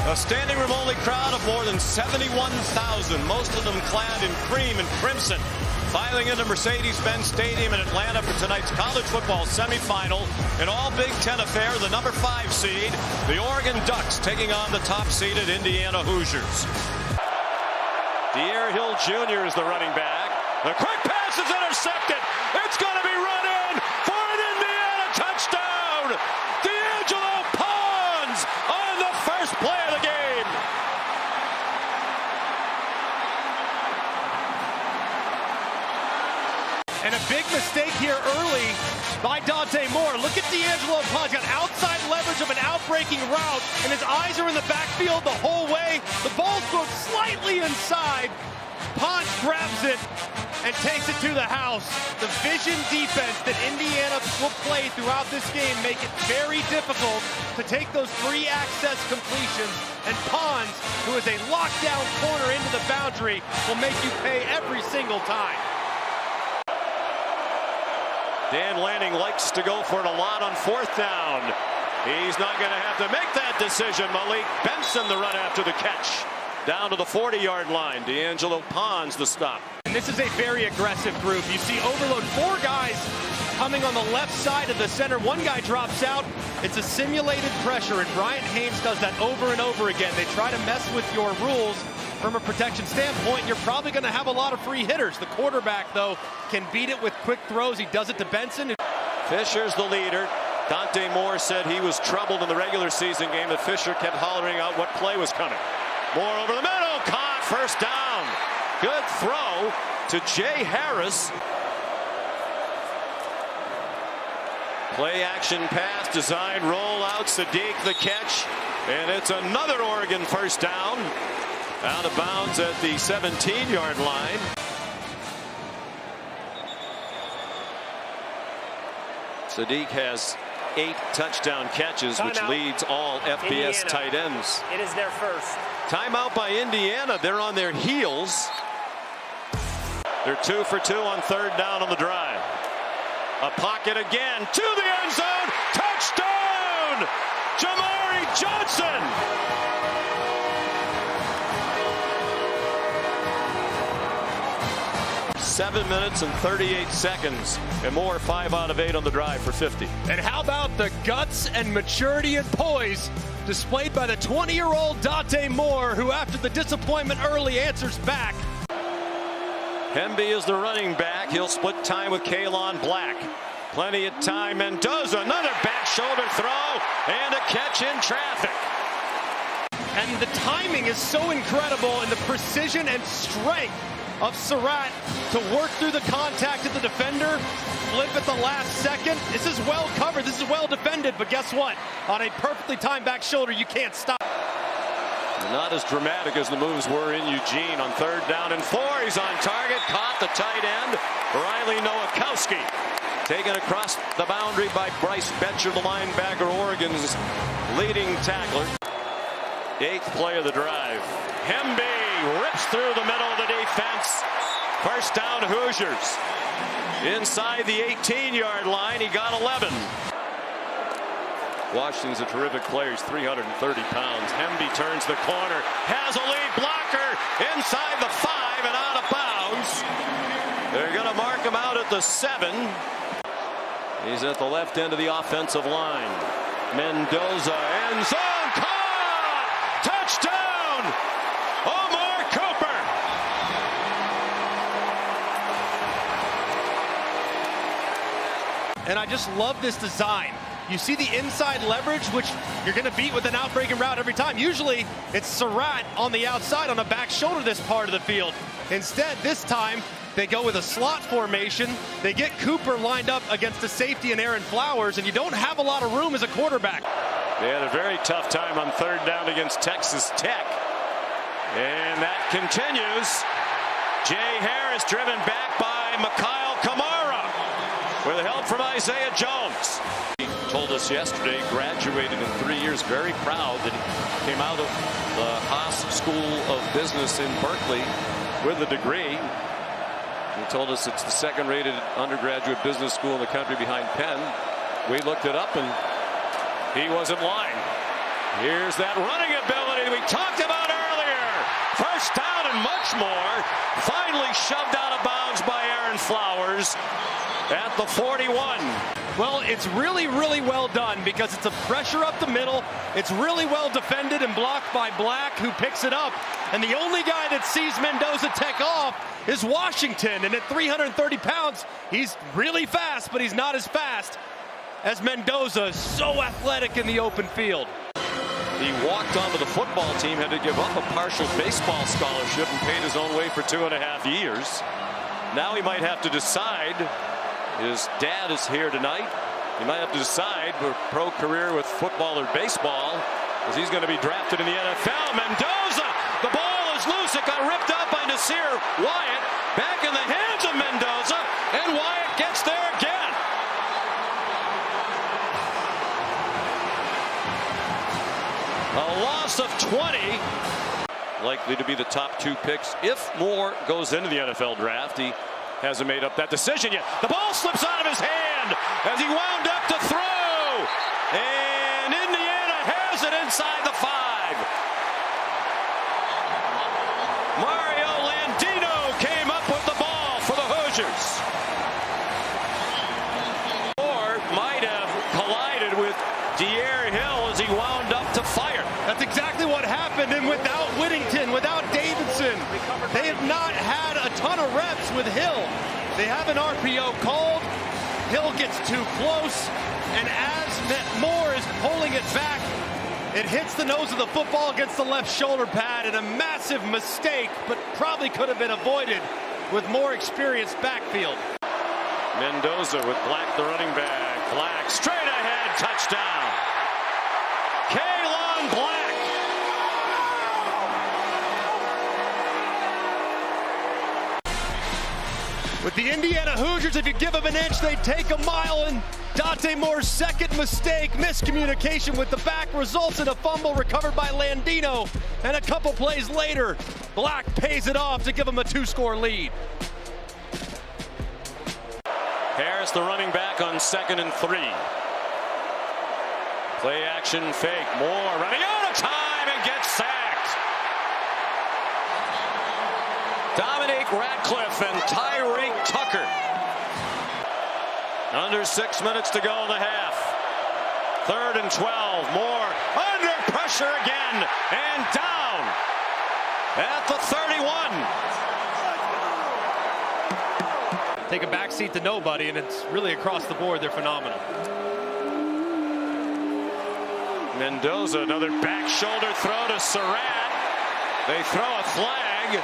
A standing room only crowd of more than 71,000, most of them clad in cream and crimson, filing into Mercedes-Benz Stadium in Atlanta for tonight's college football semifinal. An all Big Ten affair, the number 5 seed, the Oregon Ducks, taking on the top-seeded Indiana Hoosiers. Hill Jr. is the running back. The quick pass is intercepted. It's going to be run in for an Indiana touchdown. D'Angelo Pons on the first play of the game. And a big mistake here early by Dante Moore. Look at D'Angelo Pons. Got outside leverage of an outbreaking route, and his eyes are in the backfield the whole way. The ball's thrown slightly inside. Pons grabs it and takes it to the house. The vision defense that Indiana will play throughout this game make it very difficult to take those 3 access completions. And Pons, who is a lockdown corner into the boundary, will make you pay every single time. Dan Lanning likes to go for it a lot on 4th down. He's not going to have to make that decision. Malik Benson the run after the catch. Down to the 40-yard line. D'Angelo Pons the stop. And this is a very aggressive group. You see overload, 4 guys coming on the left side of the center. 1 guy drops out. It's a simulated pressure, and Bryant Haynes does that over and over again. They try to mess with your rules from a protection standpoint. You're probably going to have a lot of free hitters. The quarterback, though, can beat it with quick throws. He does it to Benson. Fisher's the leader. Dante Moore said he was troubled in the regular season game, that Fisher kept hollering out what play was coming. Moore over the middle, caught, first down. Good throw to Jay Harris. Play action pass, design, roll out, Sadiq the catch, and it's another Oregon first down. Out of bounds at the 17-yard line. Sadiq has 8 touchdown catches, which leads all FBS Indiana. tight ends. It is their first. Timeout by Indiana. They're on their heels. They're 2 for 2 on 3rd down on the drive. A pocket again to the end zone. Touchdown! Jamari Johnson! 7 minutes and 38 seconds, and Moore 5 out of 8 on the drive for 50. And how about the guts and maturity and poise displayed by the 20-year-old Dante Moore, who after the disappointment early answers back. Hemby is the running back. He'll split time with Kalon Black. Plenty of time. Mendoza, another back shoulder throw and a catch in traffic. And the timing is so incredible, and the precision and strength of Surratt to work through the contact of the defender, flip at the last second. This is well covered, this is well defended, but guess what? On a perfectly timed back shoulder, you can't stop. Not as dramatic as the moves were in Eugene. On 3rd down and 4, he's on target, caught the tight end, Riley Nowakowski. Taken across the boundary by Bryce Betcher, the linebacker, Oregon's leading tackler. 8th play of the drive. Hemby rips through the middle of the defense. First down, Hoosiers. Inside the 18-yard line, he got 11. Washington's a terrific player. He's 330 pounds. Hemby turns the corner, has a lead blocker inside the 5 and out of bounds. They're going to mark him out at the 7. He's at the left end of the offensive line. Mendoza, end zone, caught! Touchdown! Omar Cooper! And I just love this design. You see the inside leverage, which you're going to beat with an outbreaking route every time. Usually, it's Surratt on the outside on a back shoulder this part of the field. Instead, this time, they go with a slot formation. They get Cooper lined up against a safety and Aaron Flowers, and you don't have a lot of room as a quarterback. They had a very tough time on 3rd down against Texas Tech. And that continues. Jay Harris driven back by Mikhail Kamara with help from Isaiah Jones. He told us yesterday, graduated in 3 years, very proud that he came out of the Haas School of Business in Berkeley with a degree. He told us it's the 2nd-rated undergraduate business school in the country behind Penn. We looked it up, and he wasn't lying. Here's that running ability opportunity we talked about earlier. First down and much more. Finally shoved out of bounds by Aaron Flowers at the 41. Well, it's really, really well done because it's a pressure up the middle. It's really well defended and blocked by Black, who picks it up. And the only guy that sees Mendoza take off is Washington. And at 330 pounds, he's really fast, but he's not as fast as Mendoza. So athletic in the open field. He walked onto the football team, had to give up a partial baseball scholarship and paid his own way for 2.5 years. Now he might have to decide. His dad is here tonight. He might have to decide for pro career with football or baseball, because he's going to be drafted in the NFL. Mendoza, the ball is loose. It got ripped out by Nasir Wyatt. Back in the hands of Mendoza, and Wyatt gets there again. A loss of 20. Likely to be the top 2 picks if Moore goes into the NFL draft. He hasn't made up that decision yet. The ball slips out of his hand as he wound up to throw. And Indiana has it inside the 5. Mario Landino came up with the ball for the Hoosiers. Or might have collided with De'Aaron Hill as he wound up to fire. That's exactly what happened. And without Whittington, without Davidson, they have not had a ton of reps with Hill. They have an RPO called. Hill gets too close. And as Moore is pulling it back, it hits the nose of the football against the left shoulder pad. And a massive mistake, but probably could have been avoided with more experienced backfield. Mendoza with Black, the running back. Black straight ahead, touchdown. Kaylon Black. With the Indiana Hoosiers, if you give them an inch, they take a mile. And Dante Moore's second mistake, miscommunication with the back, results in a fumble recovered by Landino. And a couple plays later, Black pays it off to give him a 2-score lead. Harris, the running back, on 2nd and 3. Play action fake. Moore running out of time and gets sacked. Dominique Ratcliffe and Tyreek Tucker. Under 6 minutes to go in the half. 3rd and 12. Moore under pressure again and down at the 31. Take a backseat to nobody, and it's really across the board. They're phenomenal. Mendoza, another back shoulder throw to Surratt. They throw a flag.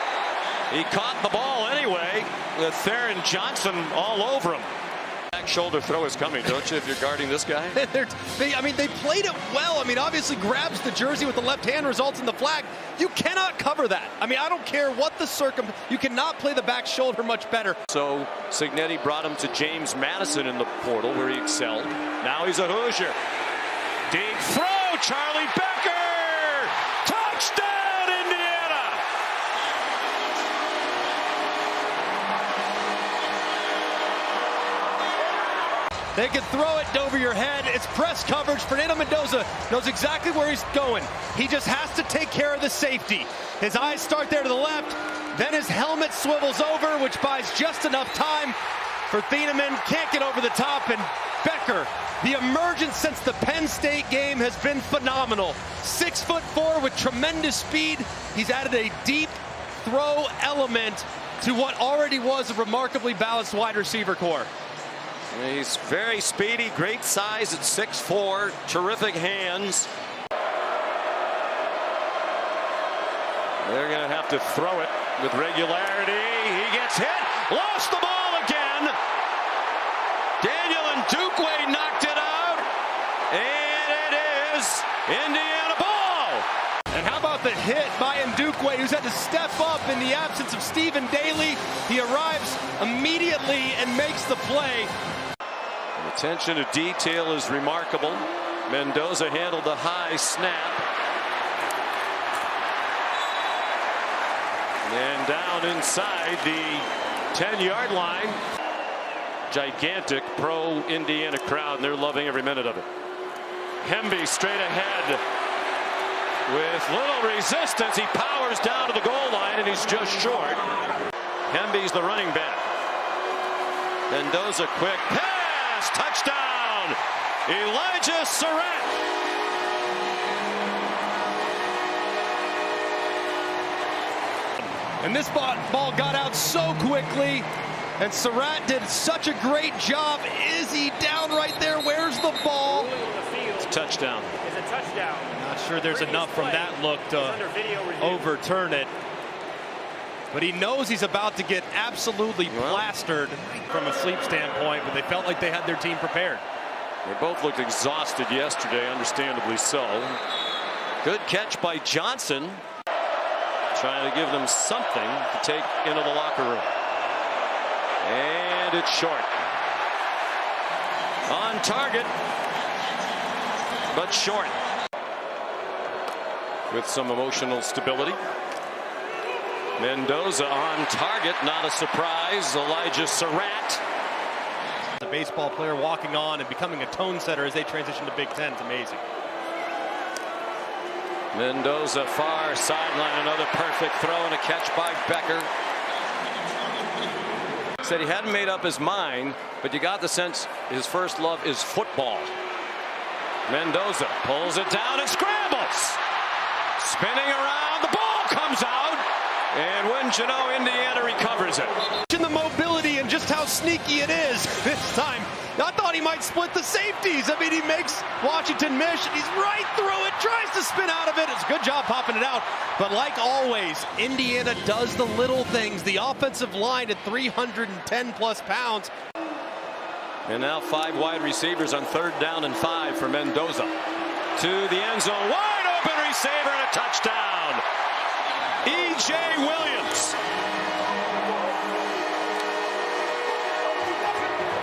He caught the ball anyway with Theron Johnson all over him. Back shoulder throw is coming, don't you, if you're guarding this guy? They played it well. I mean, obviously grabs the jersey with the left hand, results in the flag. You cannot cover that. I mean, I don't care what the you cannot play the back shoulder much better. So Cignetti brought him to James Madison in the portal, where he excelled. Now he's a Hoosier. Deep throw, Charlie Becker! Touchdown, Indiana! They can throw it over your head. It's press coverage. Fernando Mendoza knows exactly where he's going. He just has to take care of the safety. His eyes start there to the left. Then his helmet swivels over, which buys just enough time for Thieneman. Can't get over the top. And Becker, the emergence since the Penn State game has been phenomenal. 6'4" with tremendous speed. He's added a deep throw element to what already was a remarkably balanced wide receiver core. He's very speedy, great size at 6'4", terrific hands. They're going to have to throw it with regularity. He gets hit, lost the ball again. Daniel Ndukwe knocked it out, and it is Indiana ball. And how about the hit by Ndukwe, who's had to step up in the absence of Stephen Daly. He arrives immediately and makes the play. Attention to detail is remarkable. Mendoza handled the high snap. And down inside the 10-yard line. Gigantic pro-Indiana crowd, and they're loving every minute of it. Hemby straight ahead. With little resistance, he powers down to the goal line, and he's just short. Hemby's the running back. Mendoza, quick pass, touchdown, Elijah Surratt. And this ball got out so quickly, and Surratt did such a great job. Is he down right there? Where's the ball? It's a touchdown. It's a touchdown. Not sure there's enough from that look to overturn it. But he knows he's about to get absolutely plastered from a sleep standpoint, but they felt like they had their team prepared. They both looked exhausted yesterday, understandably so. Good catch by Johnson. Trying to give them something to take into the locker room. And it's short. On target, but short. With some emotional stability. Mendoza on target, not a surprise. Elijah Surratt. The baseball player walking on and becoming a tone setter as they transition to Big Ten is amazing. Mendoza far sideline, another perfect throw and a catch by Becker. Said he hadn't made up his mind, but you got the sense his first love is football. Mendoza pulls it down and scrambles. Spinning around, the ball comes out, and wouldn't you know, Indiana recovers it. The mobility and just how sneaky it is this time. I thought he might split the safeties. I mean, he makes Washington miss, and he's right through it, tries to spin out of it. It's a good job popping it out. But like always, Indiana does the little things. The offensive line at 310 plus pounds. And now 5 wide receivers on 3rd down and 5 for Mendoza. To the end zone, wide open receiver and a touchdown. E.J. Williams.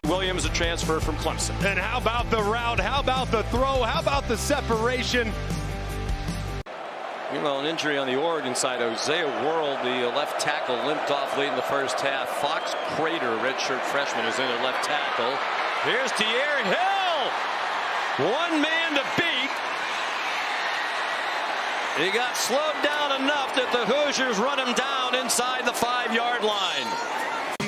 Williams, a transfer from Clemson. And how about the route? How about the throw? How about the separation? Meanwhile, an injury on the Oregon side. Isaiah World, the left tackle, limped off late in the first half. Fox Crater, redshirt freshman, is in at left tackle. Here's De'Aaron Hill. One man to beat. He got slowed down enough that the Hoosiers run him down inside the 5-yard line.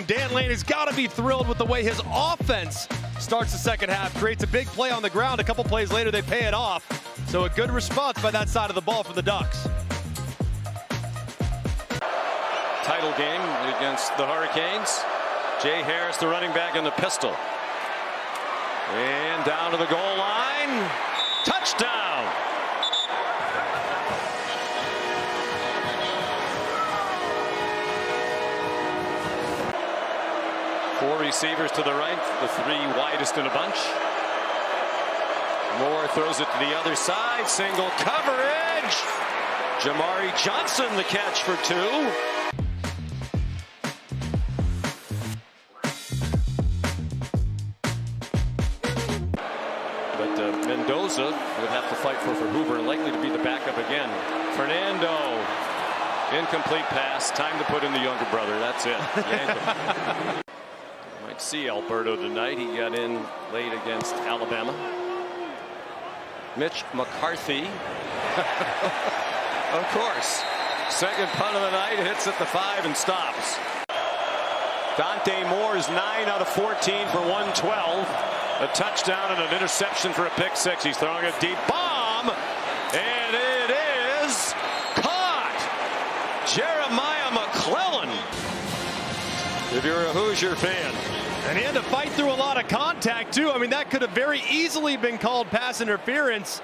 Dan Lane has got to be thrilled with the way his offense starts the second half. Creates a big play on the ground. A couple plays later, they pay it off. So a good response by that side of the ball for the Ducks. Title game against the Hurricanes. Jay Harris, the running back, in the pistol. And down to the goal line. Touchdown. Four receivers to the right, the 3 widest in a bunch. Moore throws it to the other side, single coverage. Jamari Johnson the catch for 2. But Mendoza would have to fight for Hoover, likely to be the backup again. Fernando, incomplete pass, time to put in the younger brother, that's it. Might see Alberto tonight. He got in late against Alabama. Mitch McCarthy. Of course. Second punt of the night, hits at the 5 and stops. Dante Moore's 9 out of 14 for 112. A touchdown and an interception for a pick 6. He's throwing a deep bomb, and it is caught. Jeremiah McClellan, if you're a Hoosier fan. And he had to fight through a lot of contact, too. I mean, that could have very easily been called pass interference.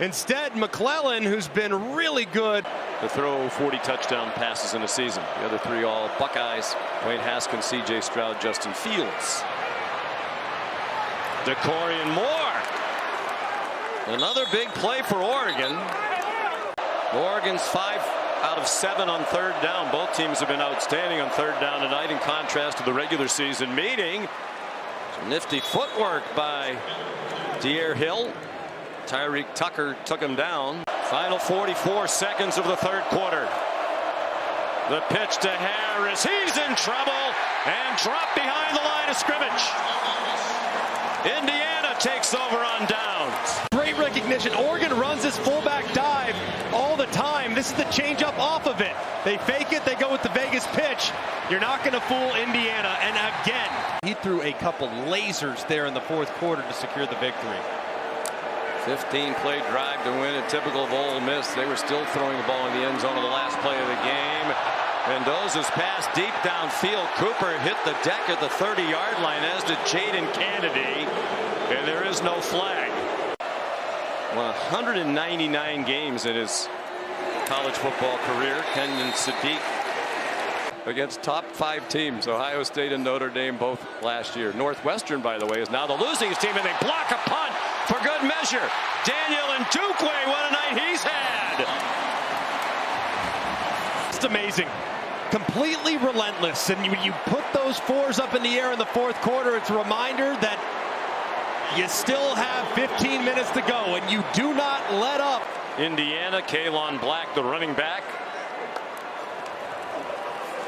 Instead, McClellan, who's been really good. To throw 40 touchdown passes in a season. The other 3 all Buckeyes. Wayne Haskins, C.J. Stroud, Justin Fields. DeCorian Moore. Another big play for Oregon. Oregon's 5 out of 7 on 3rd down. Both teams have been outstanding on 3rd down tonight, in contrast to the regular season meeting. Some nifty footwork by De'Aaron Hill. Tyreek Tucker took him down. Final 44 seconds of the 3rd quarter. The pitch to Harris. He's in trouble and dropped behind the line of scrimmage. Indiana takes over on downs. great recognition. Oregon runs this fullback dive all the time. This is the changeup off of it. They fake it, they go with the Vegas pitch. You're not going to fool Indiana. And again, he threw a couple lasers there in the fourth quarter to secure the victory. 15-play drive to win it, typical of Ole Miss. They were still throwing the ball in the end zone on the last play of the game. Mendoza's pass deep downfield. Cooper hit the deck at the 30-yard line, as did Jaden Kennedy, and there is no flag. 199 games in his college football career. Kenyon Sadiq against top 5 teams, Ohio State and Notre Dame both last year. Northwestern, by the way, is now the losing team, and they block a punt for good measure. Daniel Ndukwe, what a night he's had. It's amazing. Completely relentless. And when you put those fours up in the air in the fourth quarter, it's a reminder that you still have 15 minutes to go, and you do not let up. Indiana, Kalon Black, the running back.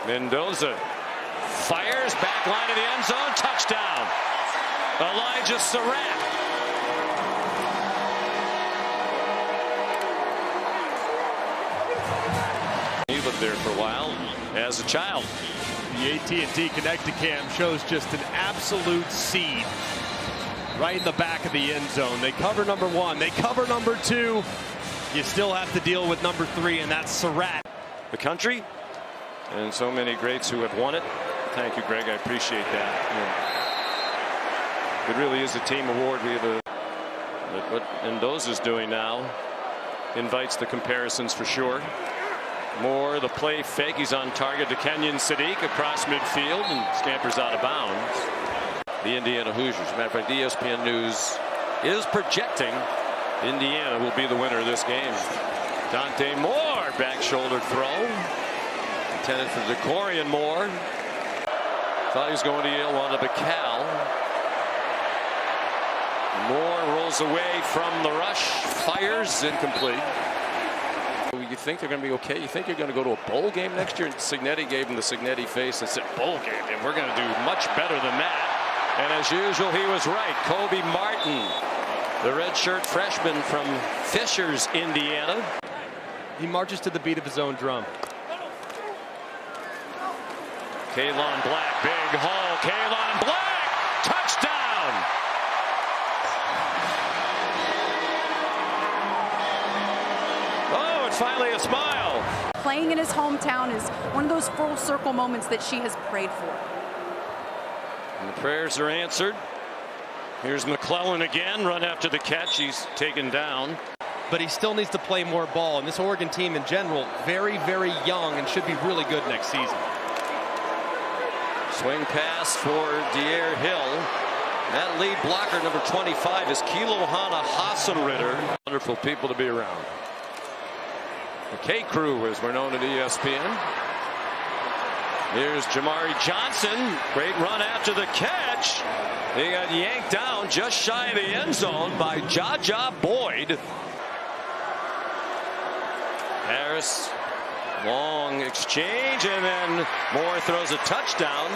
Mendoza fires, back line of the end zone, touchdown. Elijah Surratt. He lived there for a while as a child. The AT&T Connect-A-Cam shows just an absolute seed right in the back of the end zone. They cover number 1, they cover number 2. You still have to deal with number 3, and that's Surratt. The country and so many greats who have won it. Thank you, Greg. I appreciate that. It really is a team award. We have what Mendoza's doing now invites the comparisons for sure. Moore, the play fake. He's on target to Kenyon Sadiq across midfield and scampers out of bounds. The Indiana Hoosiers. As a matter of fact, ESPN News is projecting Indiana will be the winner of this game. Dante Moore, back shoulder throw. Intended for DeCorian Moore. Thought he was going to Yale, wound up at Cal. Moore rolls away from the rush, fires, incomplete. You think they're going to be okay? You think you're going to go to a bowl game next year? And Signetti gave him the Signetti face and said, bowl game, and we're going to do much better than that. And as usual, he was right. Kobe Martin, the redshirt freshman from Fishers, Indiana. He marches to the beat of his own drum. Kalon Black, big haul. Kalon Black, touchdown. Oh, it's finally a smile. Playing in his hometown is one of those full circle moments that she has prayed for. And the prayers are answered. Here's McClellan again, run after the catch. He's taken down. But he still needs to play more ball. And this Oregon team in general, very, very young and should be really good next season. Swing pass for Dier Hill. That lead blocker, number 25, is Kilohana Hassenritter. Wonderful people to be around. The K-Crew, as we're known at ESPN. Here's Jamari Johnson. Great run after the catch. He got yanked down just shy of the end zone by Jaja Boyd. Harris, long exchange, and then Moore throws a touchdown.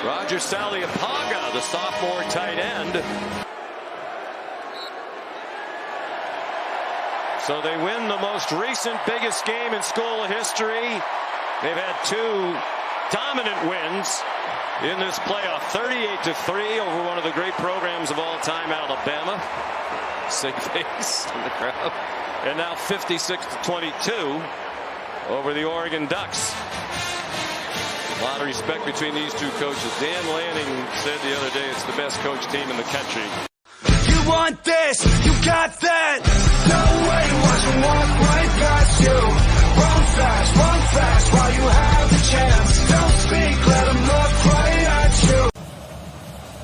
Roger Saliapaga, the sophomore tight end. So they win the most recent biggest game in school history. They've had 2 dominant wins in this playoff. 38-3 over one of the great programs of all time, Alabama. Sick face in the crowd. And now 56-22 over the Oregon Ducks. A lot of respect between these 2 coaches. Dan Lanning said the other day it's the best coach team in the country. You want this, you got that. No way, watch them walk right past you. Run fast while you have the chance. Don't speak, let them look right at you.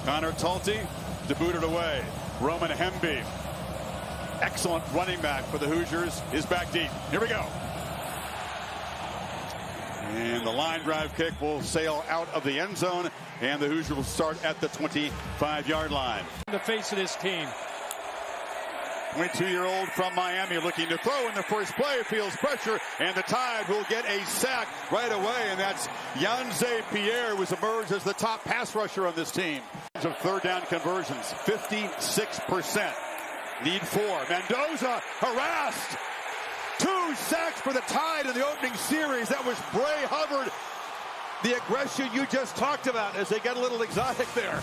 Connor Talty debuted away. Roman Hemby, excellent running back for the Hoosiers, is back deep. Here we go. And the line drive kick will sail out of the end zone, and the Hoosiers will start at the 25-yard line. The face of this team. 22-year-old from Miami looking to throw in the first play, feels pressure, and the Tide will get a sack right away, and that's Yanze Pierre, who has emerged as the top pass rusher on this team. Of third down conversions, 56%. Need 4. Mendoza harassed. 2 sacks for the Tide in the opening series. That was Bray Hubbard. The aggression you just talked about as they get a little exotic there.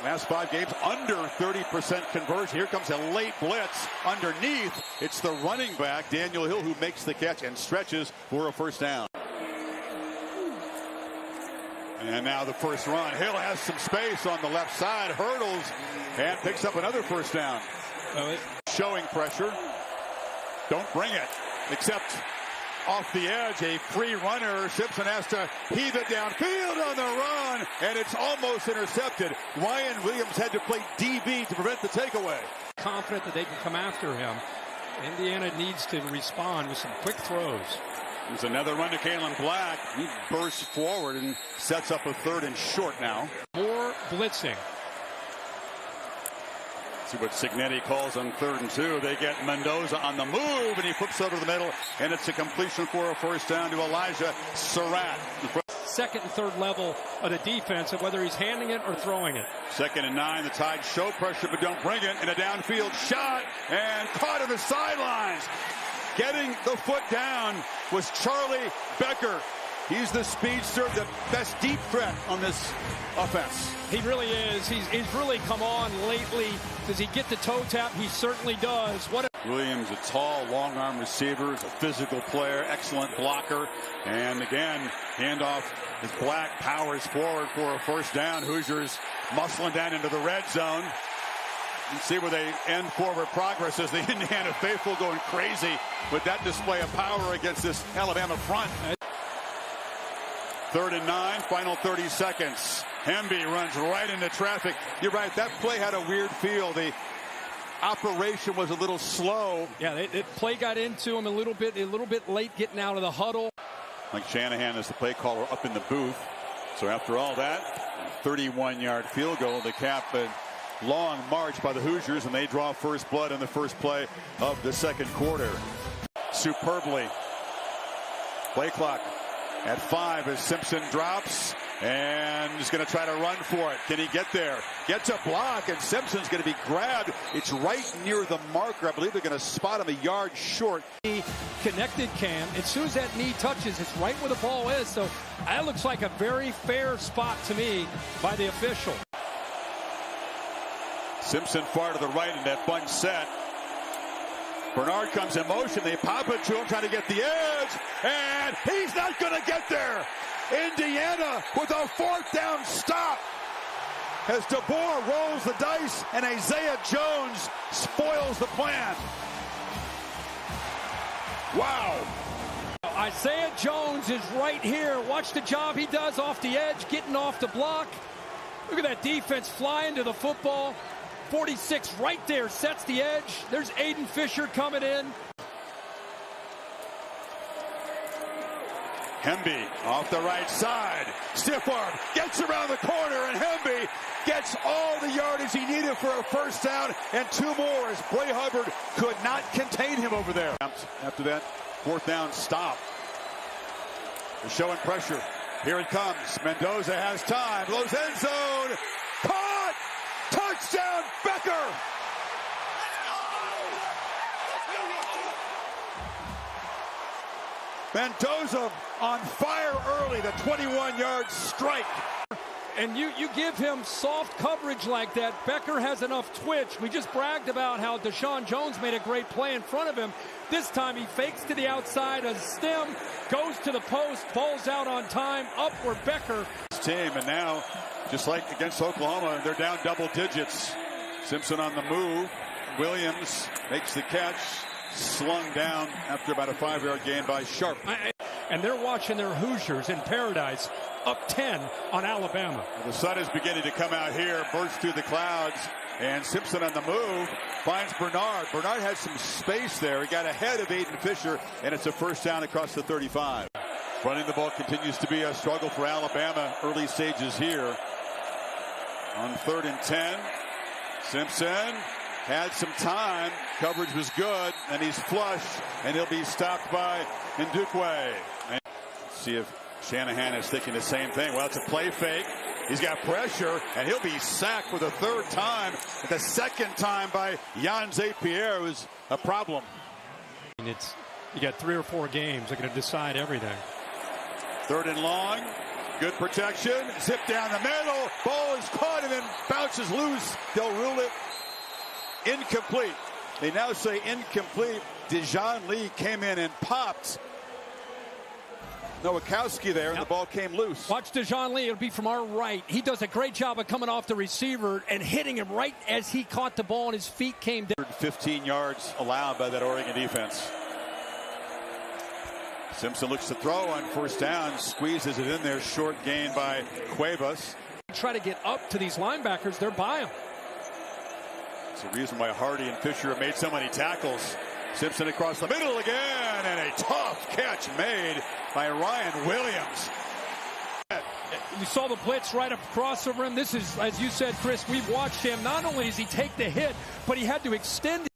Last 5 games under 30% conversion. Here comes a late blitz underneath. It's the running back, Daniel Hill, who makes the catch and stretches for a first down. And now the first run. Hill has some space on the left side, hurdles, and picks up another first down. Showing pressure. Don't bring it, except off the edge, a free runner. Simpson has to heave it downfield on the run, and it's almost intercepted. Ryan Williams had to play DB to prevent the takeaway. Confident that they can come after him. Indiana needs to respond with some quick throws. There's another run to Kalen Black. He bursts forward and sets up a 3rd and short now. More blitzing. See what Signetti calls on 3rd and 2. They get Mendoza on the move, and he flips over the middle, and it's a completion for a first down to Elijah Surratt. 2nd and 3rd level of the defense, of whether he's handing it or throwing it. 2nd and 9. The Tide show pressure, but don't bring it. And a downfield shot, and caught on the sidelines. Getting the foot down was Charlie Becker. He's the speedster, the best deep threat on this offense. He really is. He's really come on lately. Does he get the toe tap? He certainly does. Williams, a tall, long-arm receiver, is a physical player, excellent blocker. And again, handoff as Black powers forward for a first down. Hoosiers muscling down into the red zone. You see where they end forward progress as the Indiana faithful going crazy with that display of power against this Alabama front. 3rd and 9, final 30 seconds. Hemby runs right into traffic. You're right, that play had a weird feel. The operation was a little slow. Yeah, the play got into him a little bit late getting out of the huddle. Mike Shanahan is the play caller up in the booth. So after all that, 31-yard field goal to cap a long march by the Hoosiers, and they draw first blood in the first play of the 2nd quarter. Superbly. Play clock at 5 as Simpson drops and is going to try to run for it. Can he get there? Gets a block, and Simpson's going to be grabbed. It's right near the marker. I believe they're going to spot him a yard short. Connected Cam. As soon as that knee touches, it's right where the ball is. So that looks like a very fair spot to me by the official. Simpson far to the right in that bunch set. Bernard comes in motion. They pop it to him, trying to get the edge, and he's not going to get there. Indiana with a 4th down stop as DeBoer rolls the dice, and Isaiah Jones spoils the plan. Wow. Isaiah Jones is right here. Watch the job he does off the edge, getting off the block. Look at that defense flying to the football. 46 right there, sets the edge. There's Aiden Fisher coming in. Hemby off the right side. Stiff arm, gets around the corner, and Hemby gets all the yardage he needed for a first down and 2 more as Bray Hubbard could not contain him over there. After that 4th down stop. They're showing pressure. Here it comes. Mendoza has time. Lows end zone. Caught! Touchdown, Becker! Mendoza on fire early, the 21-yard strike. And you give him soft coverage like that, Becker has enough twitch. We just bragged about how Deshaun Jones made a great play in front of him. This time he fakes to the outside, a stem, goes to the post, falls out on time, up for Becker. Team, and now, just like against Oklahoma, they're down double digits. Simpson on the move. Williams makes the catch. Slung down after about a 5-yard gain by Sharp. And they're watching their Hoosiers in paradise, up 10 on Alabama. The sun is beginning to come out here, bursts through the clouds, and Simpson on the move finds Bernard. Bernard has some space there. He got ahead of Aiden Fisher, and it's a first down across the 35. Running the ball continues to be a struggle for Alabama. Early stages here. On 3rd and 10, Simpson had some time. Coverage was good, and he's flushed, and he'll be stopped by Ndukwe. See if Shanahan is thinking the same thing. Well, it's a play fake. He's got pressure, and he'll be sacked for the third time. The second time by Jan Zapier was a problem. You got 3 or 4 games that are going to decide everything. 3rd and long. Good protection. Zip down the middle. Ball is caught and then bounces loose. They'll rule it incomplete. They now say incomplete. Dijon Lee came in and popped Nowakowski there, and the ball came loose. Watch Dijon Lee. It'll be from our right. He does a great job of coming off the receiver and hitting him right as he caught the ball and his feet came down. 15 yards allowed by that Oregon defense. Simpson looks to throw on 1st down, squeezes it in there, short gain by Cuevas. Try to get up to these linebackers, they're by him. It's the reason why Hardy and Fisher have made so many tackles. Simpson across the middle again, and a tough catch made by Ryan Williams. We saw the blitz right across the rim. This is, as you said, Chris, we've watched him. Not only does he take the hit, but he had to extend it.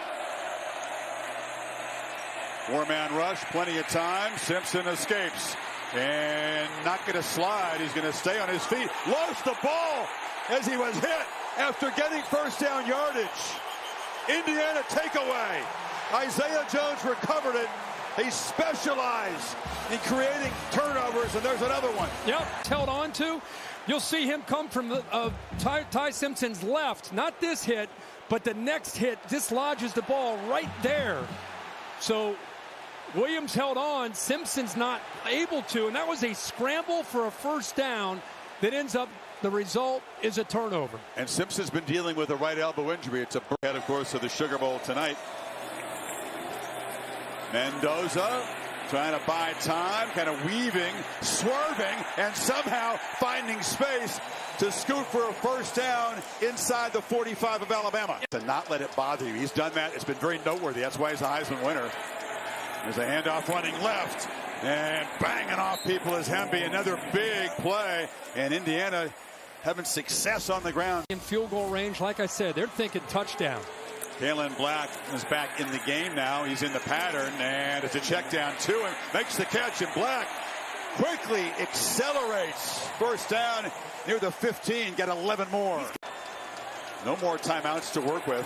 4-man rush, plenty of time. Simpson escapes and not going to slide. He's going to stay on his feet. Lost the ball as he was hit after getting 1st down yardage. Indiana takeaway. Isaiah Jones recovered it. They specialize in creating turnovers, and there's another one. Yep, held on to. You'll see him come from Ty Simpson's left. Not this hit, but the next hit dislodges the ball right there. So Williams held on. Simpson's not able to, and that was a scramble for a 1st down that ends up, the result is a turnover. And Simpson's been dealing with a right elbow injury. It's a head, of course, of the Sugar Bowl tonight. Mendoza trying to buy time, kind of weaving, swerving, and somehow finding space to scoot for a 1st down inside the 45 of Alabama. To not let it bother you. He's done that. It's been very noteworthy. That's why he's a Heisman winner. There's a handoff running left, and banging off people is Hemby. Another big play, and Indiana having success on the ground. In field goal range, like I said, they're thinking touchdown. Kalen Black is back in the game now. He's in the pattern, and it's a check down to him. Makes the catch, and Black quickly accelerates. 1st down near the 15. Got 11 more. No more timeouts to work with.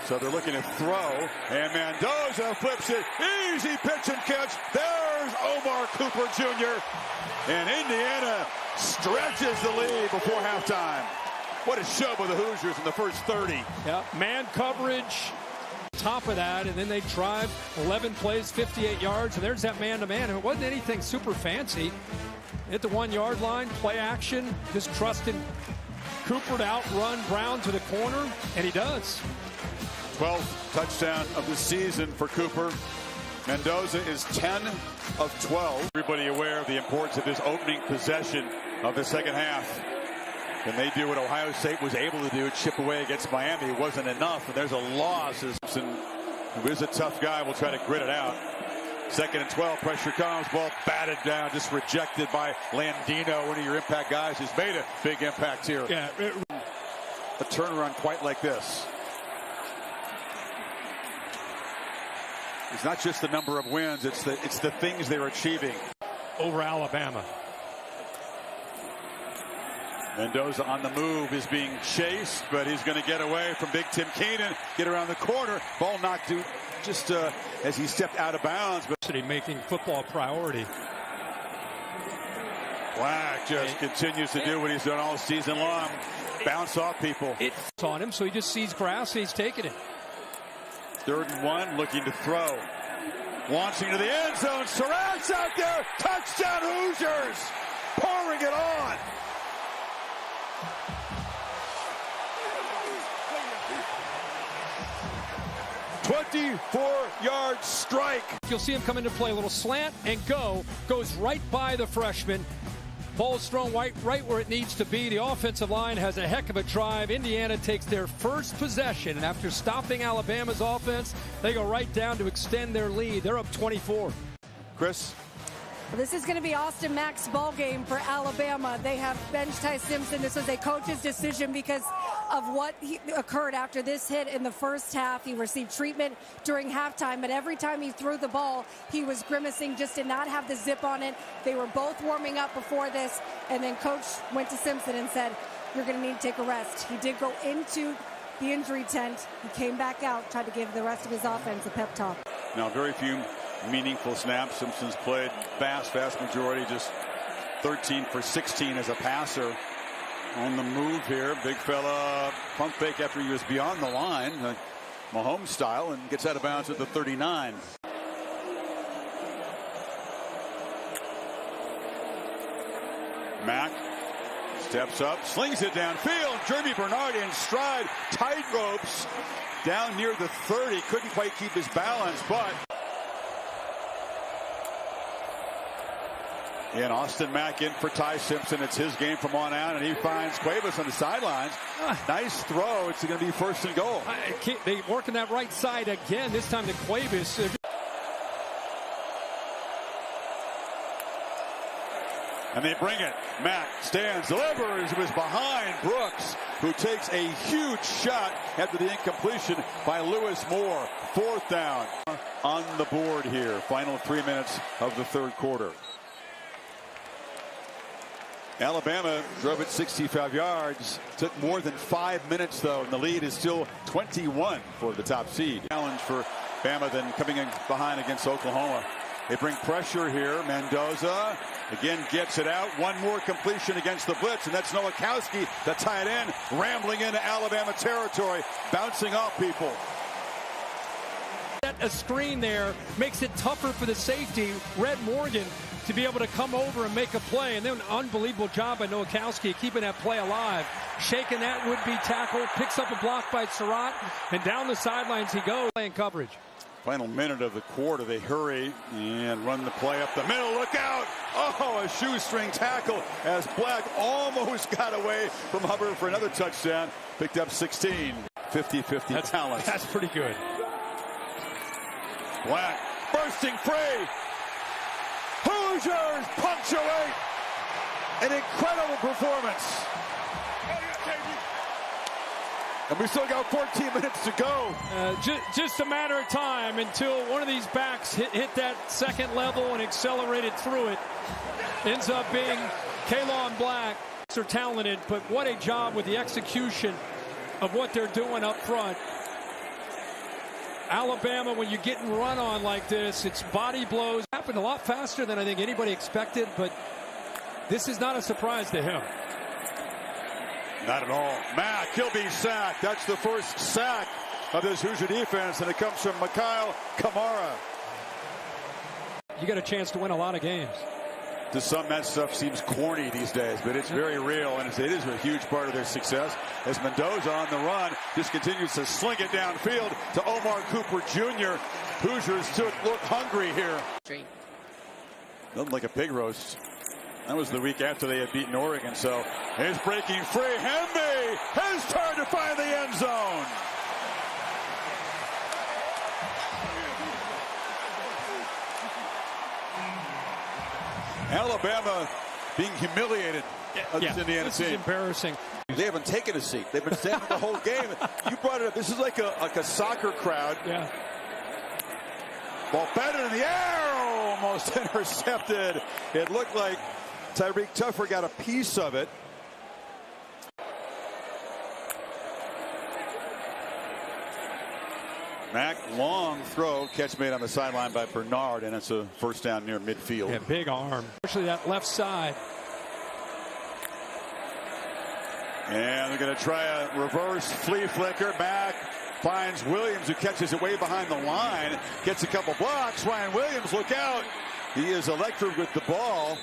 So they're looking to throw, and Mendoza flips it. Easy pitch and catch. There's Omar Cooper Jr. And Indiana stretches the lead before halftime. What a show by the Hoosiers in the first 30. Yeah, man coverage, top of that, and then they drive 11 plays, 58 yards, and there's that man-to-man. It wasn't anything super fancy. Hit the 1-yard line, play action, just trusting Cooper to outrun Brown to the corner, and he does. 12th touchdown of the season for Cooper. Mendoza is 10 of 12. Everybody aware of the importance of this opening possession of the second half. Can they do what Ohio State was able to do, chip away against Miami? It wasn't enough, and there's a loss. Simpson, who is a tough guy, will try to grit it out. 2nd and 12, pressure comes, ball batted down, just rejected by Landino, one of your impact guys who's made a big impact here. Yeah, a turnaround quite like this. It's not just the number of wins, it's the things they're achieving. Over Alabama. Mendoza on the move is being chased, but he's going to get away from Big Tim Keenan, get around the corner. Ball knocked out just as he stepped out of bounds. But making football a priority. Black just continues to do what he's done all season long. Bounce off people. It's on him, so he just sees grass and he's taking it. 3rd and 1, looking to throw. Launching to the end zone. Surratt's out there. Touchdown Hoosiers. Pouring it on. "24-yard strike." You'll see him come into play, a little slant and goes right by the freshman. Ball's thrown right where it needs to be. The offensive line has a heck of a drive. Indiana takes their first possession, and after stopping Alabama's offense, they go right down to extend their lead. They're up 24. Chris? This is going to be Austin Mack's ball game for Alabama. They have benched Ty Simpson. This was a coach's decision because of what occurred after this hit in the first half. He received treatment during halftime, but every time he threw the ball, he was grimacing, just did not have the zip on it. They were both warming up before this, and then coach went to Simpson and said, "You're going to need to take a rest." He did go into the injury tent. He came back out, tried to give the rest of his offense a pep talk. Now, very few meaningful snaps. Simpson's played vast majority, just 13 for 16 as a passer. On the move here, big fella pump fake after he was beyond the line, Mahomes style, and gets out of bounds at the 39. Mack steps up, slings it downfield. Jeremy Bernard in stride, tight ropes down near the 30. Couldn't quite keep his balance, but and Austin Mack in for Ty Simpson. It's his game from on out, and he finds Cuevas on the sidelines. Nice throw. It's going to be first and goal. They working that right side again, this time to Cuevas. And they bring it. Mack stands, delivers. It was behind Brooks, who takes a huge shot after the incompletion by Lewis Moore. Fourth down on the board here. Final 3 minutes of the third quarter. Alabama drove it 65 yards. Took more than 5 minutes, though, and the lead is still 21 for the top seed. Challenge for Bama then coming in behind against Oklahoma. They bring pressure here. Mendoza again gets it out. One more completion against the blitz, and that's Nowakowski, the tight end, rambling into Alabama territory, bouncing off people. A screen there makes it tougher for the safety, Red Morgan, to be able to come over and make a play. And then an unbelievable job by Nowakowski keeping that play alive. Shaking that would-be tackle, picks up a block by Surratt, and down the sidelines he goes, playing coverage. Final minute of the quarter, they hurry and run the play up the middle. Look out! Oh, a shoestring tackle as Black almost got away from Hubbard for another touchdown. Picked up 16. 50-50 talent. That's pretty good. Black bursting free. Hoosiers punctuate an incredible performance. And we still got 14 minutes to go. Just a matter of time until one of these backs hit that second level and accelerated through it. Ends up being Kalon Black. They're talented, but what a job with the execution of what they're doing up front. Alabama, when you're getting run on like this, it's body blows. Happened a lot faster than I think anybody expected, but this is not a surprise to him. Not at all. Mack, he'll be sacked. That's the first sack of this Hoosier defense, and it comes from Mikhail Kamara. You got a chance to win a lot of games. To some, that stuff seems corny these days, but it's very real, and it is a huge part of their success. As Mendoza on the run just continues to sling it downfield to Omar Cooper Jr. Hoosiers look hungry here. Nothing like a pig roast. That was the week after they had beaten Oregon, so he's breaking free. Hemby has turned to find the end zone. Alabama being humiliated against Indiana this is embarrassing. They haven't taken a seat. They've been standing the whole game. You brought it up. This is like a soccer crowd. Yeah. Ball batted in the air, almost intercepted. It looked like Tyreek Tuffer got a piece of it. Mack, long throw, catch made on the sideline by Bernard, and it's a first down near midfield. Yeah, big arm, especially that left side. And they're going to try a reverse flea flicker. Mack finds Williams, who catches it way behind the line, gets a couple blocks. Ryan Williams, look out. He is electric with the ball.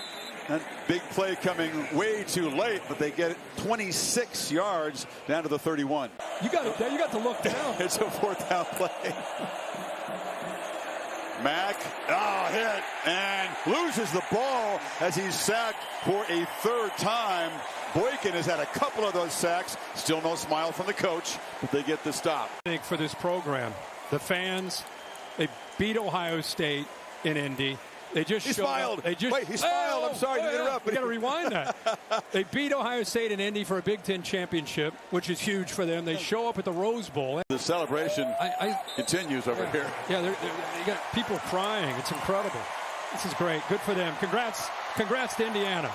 That big play coming way too late, but they get 26 yards down to the 31. You got to look down. It's a fourth down play. Mack, hit, and loses the ball as he's sacked for a third time. Boykin has had a couple of those sacks. Still no smile from the coach, but they get the stop. Big for this program. The fans, they beat Ohio State in Indy. They just he smiled. Wait, he smiled. I'm sorry to interrupt. We got to rewind that. They beat Ohio State and Indy for a Big Ten championship, which is huge for them. They show up at the Rose Bowl. The celebration continues over here. Yeah, they got people crying. It's incredible. This is great. Good for them. Congrats to Indiana.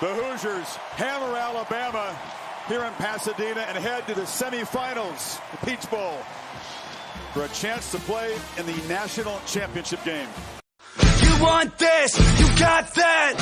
The Hoosiers hammer Alabama here in Pasadena and head to the semifinals, the Peach Bowl, for a chance to play in the national championship game. You want this, you got that.